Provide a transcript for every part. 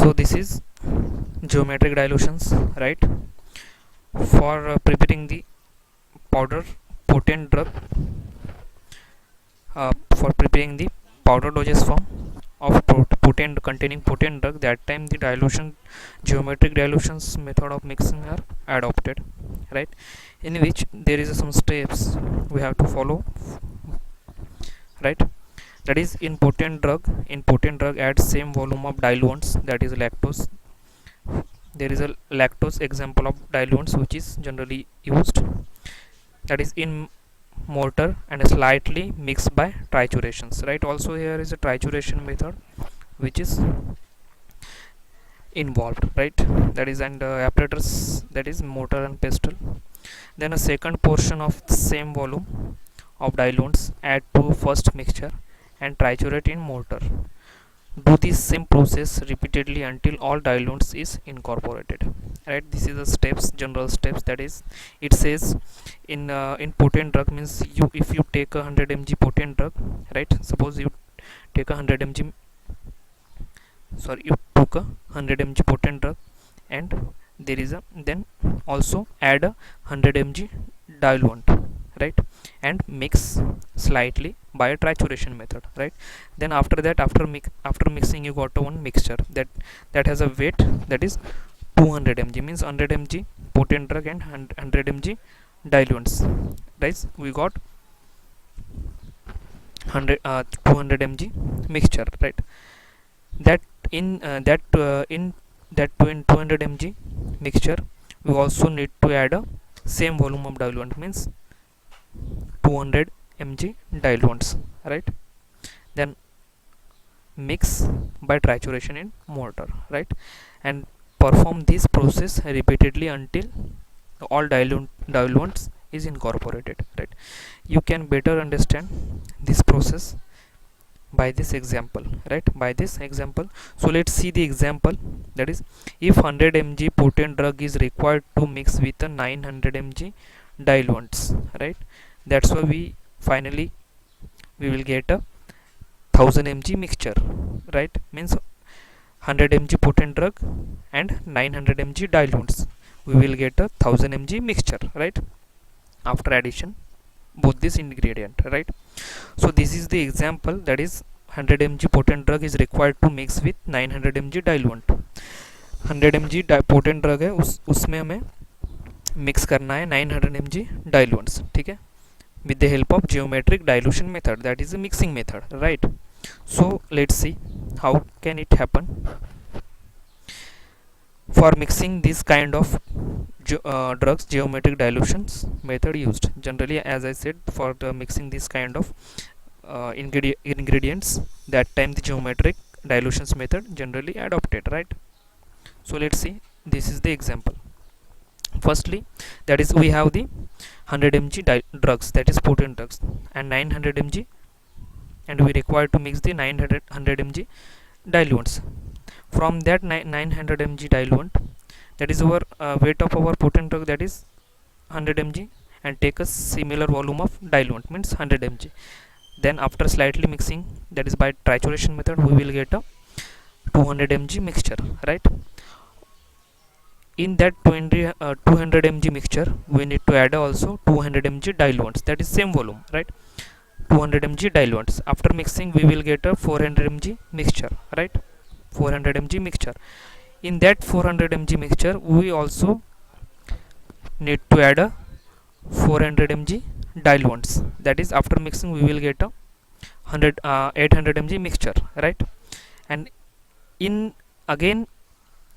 So this is geometric dilutions, right? For preparing the powder potent drug, for preparing the powder dosage form of potent containing potent drug, that time the dilution geometric dilutions method of mixing are adopted, right? In which there is some steps we have to follow, right? That is, in potent drug add same volume of diluents, that is lactose. There is a lactose example of diluents which is generally used, that is in mortar and slightly mixed by triturations, right? Also here is a trituration method which is involved, right? That is, and apparatus, that is mortar and pestle. Then a second portion of the same volume of diluents add to first mixture and triturate in mortar. Do this same process repeatedly until all diluents is incorporated, right? This is the steps, general steps. That is, it says in potent drug means, you if you take a 100 mg potent drug, right? Suppose you take a 100 mg, sorry, you took a 100 mg potent drug, and there is a, then also add a 100 mg diluent, right? And mix slightly by a trituration method, right? Then after that, after mixing, you got one mixture that has a weight, that is 200 mg, means 100 mg potent drug and 100 mg diluents, right? We got 200 mg mixture, right? That in that 200 mg mixture, we also need to add a same volume of diluent, means 200 mg diluents, right? Then mix by trituration in mortar, right? And perform this process repeatedly until all diluents is incorporated, right? You can better understand this process by this example, right? By this example, so let's see the example. That is, if 100 mg potent drug is required to mix with a 900 mg diluents, right? That's why we will get a 1000 mg mixture, right? Means 100 mg potent drug and 900 mg diluents, we will get a 1000 mg mixture, right? After addition both this ingredient, right? So this is the example, that is 100 mg potent drug is required to mix with 900 mg diluent. 100 mg potent drug है, उसमें हमें mix करना है 900 mg diluents, ठीक है, with the help of geometric dilution method, that is a mixing method, right? So let's see how can it happen. For mixing this kind of drugs, geometric dilutions method used. Generally, as I said, for the mixing this kind of ingredients, that time the geometric dilutions method generally adopted, right? So let's see, this is the example. Firstly, that is, we have the 100 mg drugs, that is potent drugs, and 900 mg, and we require to mix the 900 mg diluents. From that 900 mg diluent, that is our weight of our potent drug, that is 100 mg, and take a similar volume of diluent, means 100 mg. Then after slightly mixing, that is by trituration method, we will get a 200 mg mixture, right? In that 200 mg mixture, we need to add also 200 mg diluents, that is same volume, right? 200 mg diluents. After mixing, we will get a 400 mg mixture, right? 400 mg mixture. In that 400 mg mixture, we also need to add a 400 mg diluents, that is after mixing we will get a 800 mg mixture, right? And in again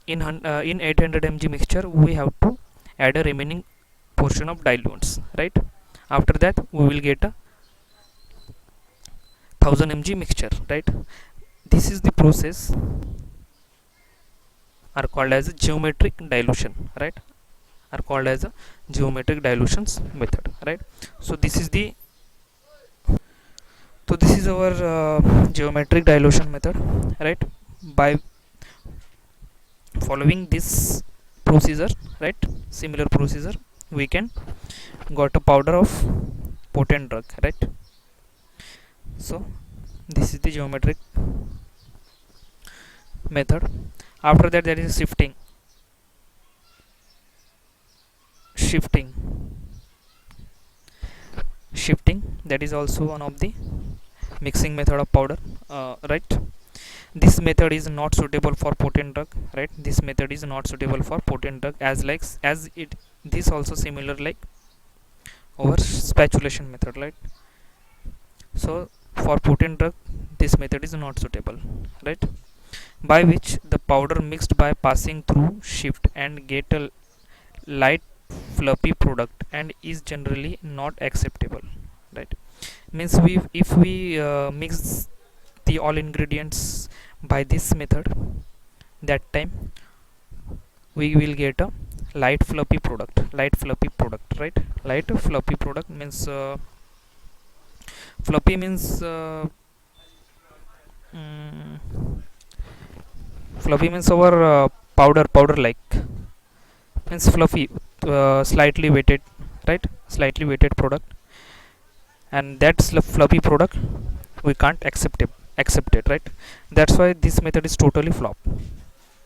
in 800 mg mixture, we have to add a remaining portion of diluents, right? After that, we will get a 1000 mg mixture, right? This is the process are called as a geometric dilution, right? Are called as a geometric dilutions method, right? So this is our geometric dilution method, right? By following this procedure, right, similar procedure, we can got a powder of potent drug, right? So this is the geometric method. After that there is shifting shifting that is also one of the mixing method of powder, right. This method is not suitable for potent drug, right. This method is not suitable for potent drug, as like as it this also similar like our spatulation method, right. So for potent drug this method is not suitable, right, by which the powder mixed by passing through shift and get a light fluffy product and is generally not acceptable, right. Means we if we mix the all ingredients by this method, that time we will get a light fluffy product, right. Light fluffy product means fluffy means mm, fluffy means our powder like means fluffy, slightly weighted, right, slightly weighted product, and that's the fluffy product we can't accept it, right. That's why this method is totally flop,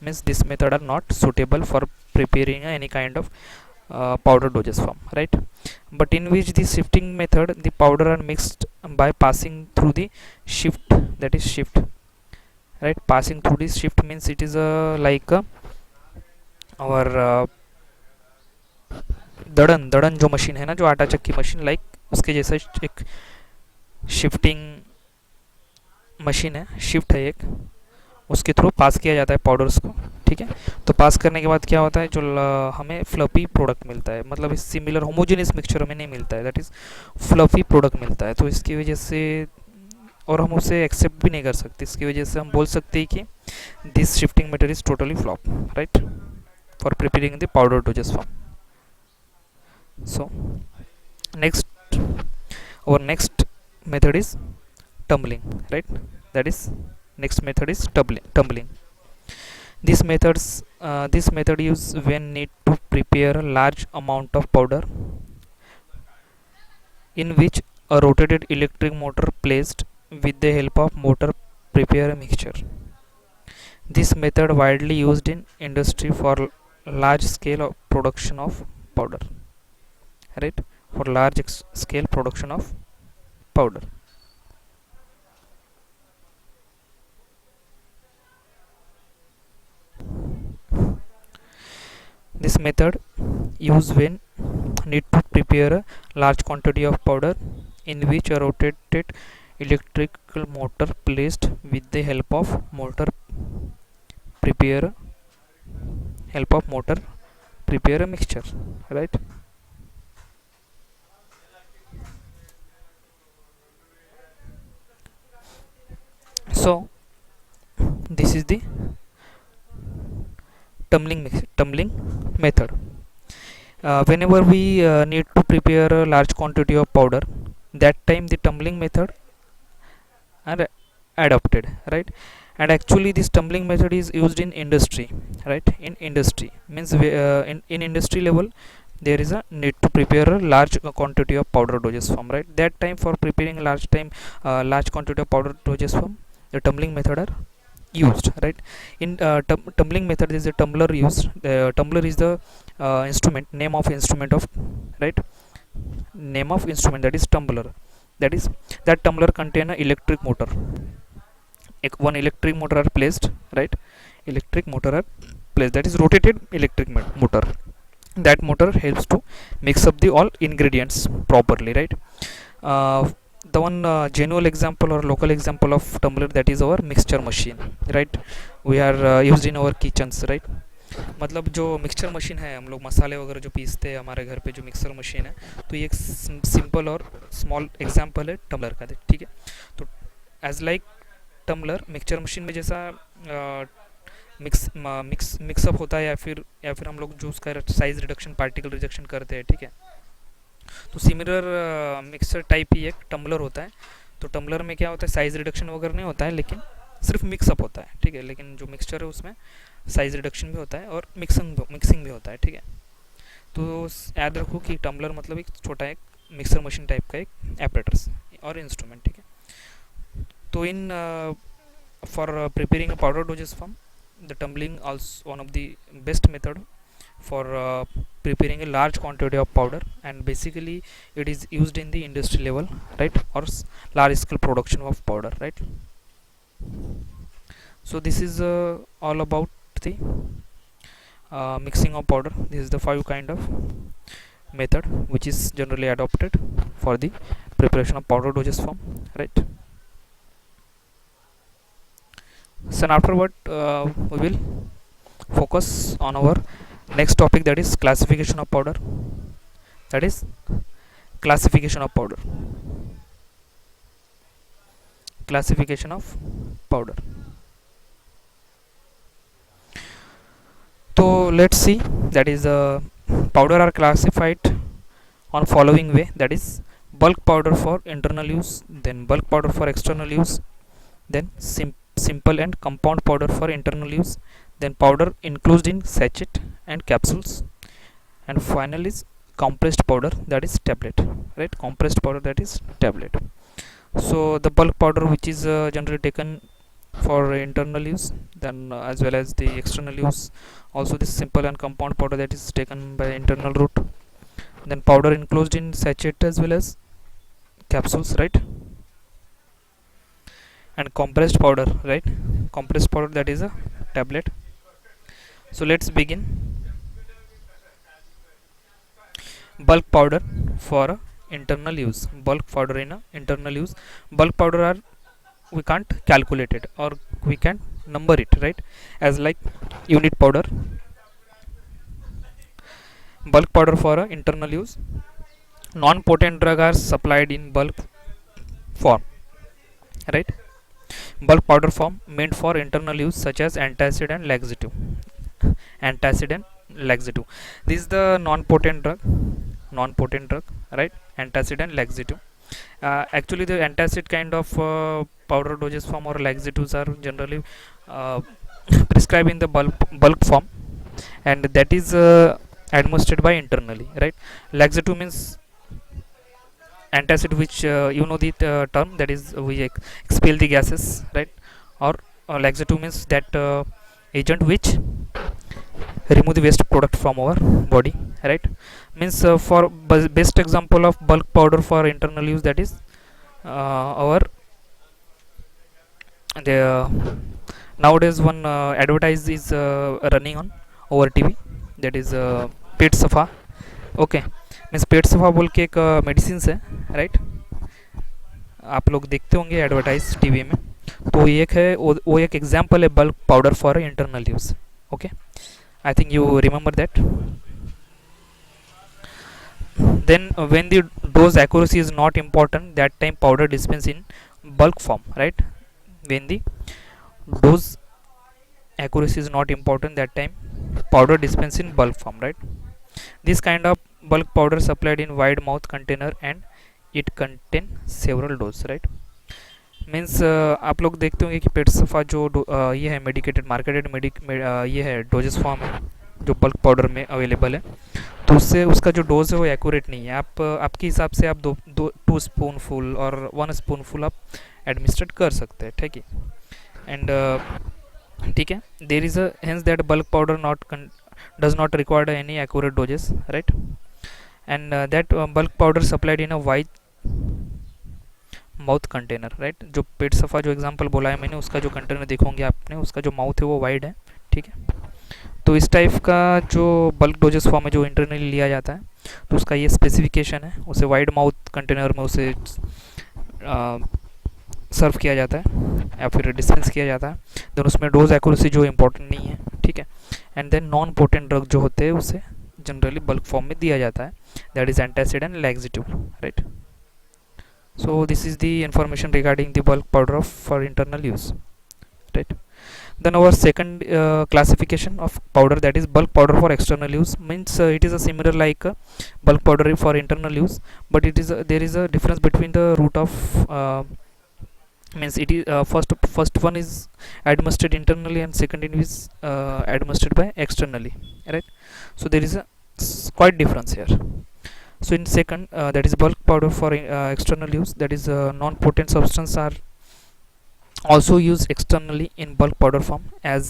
means this method are not suitable for preparing any kind of powder dosage form, right. But in which the shifting method the powder are mixed by passing through the shift, that is shift, right. Passing through this shift means it is like our दड़न दड़न जो machine है ना, जो आटा चक्की machine like उसके जैसा एक shifting machine है, शिफ्ट है एक, उसके थ्रू पास किया जाता है पाउडर्स को, ठीक है। तो पास करने के बाद क्या होता है, जो हमें फ्लफी प्रोडक्ट मिलता है, मतलब इस सिमिलर होमोजेनियस मिक्सचर हमें नहीं मिलता है, दैट इज़ फ्लफी प्रोडक्ट मिलता है। तो इसकी वजह से और हम उसे एक्सेप्ट भी नहीं कर सकते, इसकी वजह से हम बोल सकते हैं कि this shifting method is totally flop, right, for preparing the powder doses form. So our next method is tumbling, right, that is next method is tumbling. This method is when need to prepare a large amount of powder, in which a rotated electric motor placed with the help of motor prepare a mixture. This method widely used in industry for large scale of production of powder, right, for large scale production of powder. This method used when need to prepare a large quantity of powder, in which a rotated electrical motor placed with the prepare help of motor prepare a mixture, right. So this is the tumbling method. Whenever we need to prepare a large quantity of powder, that time the tumbling method are adopted, right. And actually this tumbling method is used in industry, right. In industry means in industry level there is a need to prepare a large quantity of powder dosage form, right. That time for preparing large quantity of powder dosage form, the tumbling method are used, right. In tumbling method is a tumbler used. Tumbler is the instrument name of instrument of, right, name of instrument, that is tumbler. That is that tumbler contain a electric motor, one electric motor are placed, right, electric motor are placed, that is rotated electric motor. That motor helps to mix up the all ingredients properly, right. uh, the one genuine example or local example of tumbler, that is our mixture machine, right. We are used in our kitchens, right. मतलब जो mixture machine है, हम लोग मसाले वगैरह जो पीसते हैं हमारे घर पे, जो मिक्सर मशीन है, तो ये एक सिंपल और स्मॉल एग्जांपल है टम्बलर का, ठीक है। तो as like tumbler mixture machine में जैसा मिक्सअप होता है, या फिर हम लोग जो उसका साइज रिडक्शन पार्टिकल रिजेक्शन करते हैं, ठीक है। तो सिमिलर मिक्सर टाइप ही एक टम्बलर होता है। तो टम्बलर में क्या होता है, साइज रिडक्शन वगैरह नहीं होता है, लेकिन सिर्फ मिक्सअप होता है, ठीक है। लेकिन जो मिक्सचर है उसमें साइज रिडक्शन भी होता है और मिक्सिंग भी होता है, ठीक है। तो याद रखो कि टम्बलर मतलब एक छोटा एक मिक्सर मशीन टाइप का एक एपरेटर्स और इंस्ट्रूमेंट, ठीक है। तो in for preparing a powder doses form, the tumbling also one of the best method for preparing a large quantity of powder, and basically it is used in the industry level, right, or large scale production of powder, right. So this is all about the mixing of powder. This is the 5 kind of method which is generally adopted for the preparation of powder dosage form, right. So afterward we will focus on our next topic, that is classification of powder, that is classification of powder, classification of powder. So let's see, that is powder are classified on following way, that is bulk powder for internal use, then bulk powder for external use, then simple and compound powder for internal use, then powder enclosed in sachet and capsules, and finally is compressed powder, that is tablet, right, compressed powder, that is tablet. So the bulk powder which is generally taken for internal use, then as well as the external use, also this simple and compound powder that is taken by internal route, then powder enclosed in sachet as well as capsules, right, and compressed powder, right, compressed powder, that is a tablet. So let's begin. Bulk powder for internal use, bulk powder in a internal use. Bulk powder are, we can't calculate it or we can number it, right, as like unit powder. Bulk powder for internal use. Non-potent drug are supplied in bulk form, right. Bulk powder form meant for internal use such as antacid and laxative, antacid and laxative. This is the non-potent drug, non-potent drug, right, antacid and laxative. Actually the antacid kind of powder dosage form or laxatives are generally uh, prescribed in the bulk form, and that is administered by internally, right. Laxative means antacid which you know the term, that is we expel the gases, right, or laxative means that agent which remove the waste product from our body, right. Means for best example of bulk powder for internal use, that is our the nowadays one advertise is running on over TV, that is पेट सफ़ा, okay, means पेट सफ़ा बोल के एक medicine है, right, आप लोग देखते होंगे एडवर्टाइज टीवी में, तो ये एक है वो एक एग्जांपल है bulk powder for internal use, okay, I think you remember that. Then when the dose accuracy is not important, that time powder dispense in bulk form, right. When the dose accuracy is not important, that time powder dispense in bulk form, right. This kind of bulk powder supplied in wide mouth container and it contain several dose, right. Means आप लोग देखते होंगे कि पेट सफ़ा जो ये है medicated marketed ये है डोजेस फॉर्म है जो बल्क पाउडर में अवेलेबल है, तो उससे उसका जो डोज है वो एक्यूरेट नहीं है. आप आपके हिसाब से आप 2 स्पूनफुल और 1 स्पूनफुल आप एडमिनिस्ट्रेट कर सकते हैं, ठीक है. एंड ठीक है, there is a hence that bulk powder not does not require any accurate doses, right, and that bulk powder supplied in a wide mouth container, right. जो पेट सफ़ा जो एग्जांपल बोला है मैंने, उसका जो कंटेनर देखोगे आपने, उसका जो माउथ है वो वाइड है, ठीक है. तो इस टाइप का जो बल्क डोजेस फॉर्म है जो इंटरनली लिया जाता है, तो उसका ये स्पेसिफिकेशन है, उसे वाइड माउथ कंटेनर में उसे सर्व किया जाता है या फिर डिस्पेंस किया जाता है. देन उसमें डोज एक्यूरेसी जो इम्पोर्टेंट नहीं है, ठीक है. And then non potent drug जो होते हैं उसे जनरली बल्क फॉर्म में दिया जाता है, that is antacid and laxative, right. So this is the information regarding the bulk powder of for internal use, right. Then our second classification of powder, that is bulk powder for external use, means it is a similar like bulk powder for internal use, but it is there is a difference between the route of means it is first one is administered internally and second is administered by externally, right. So there is a quite difference here. So in second that is bulk powder for external use, that is non-potent substance are also used externally in bulk powder form as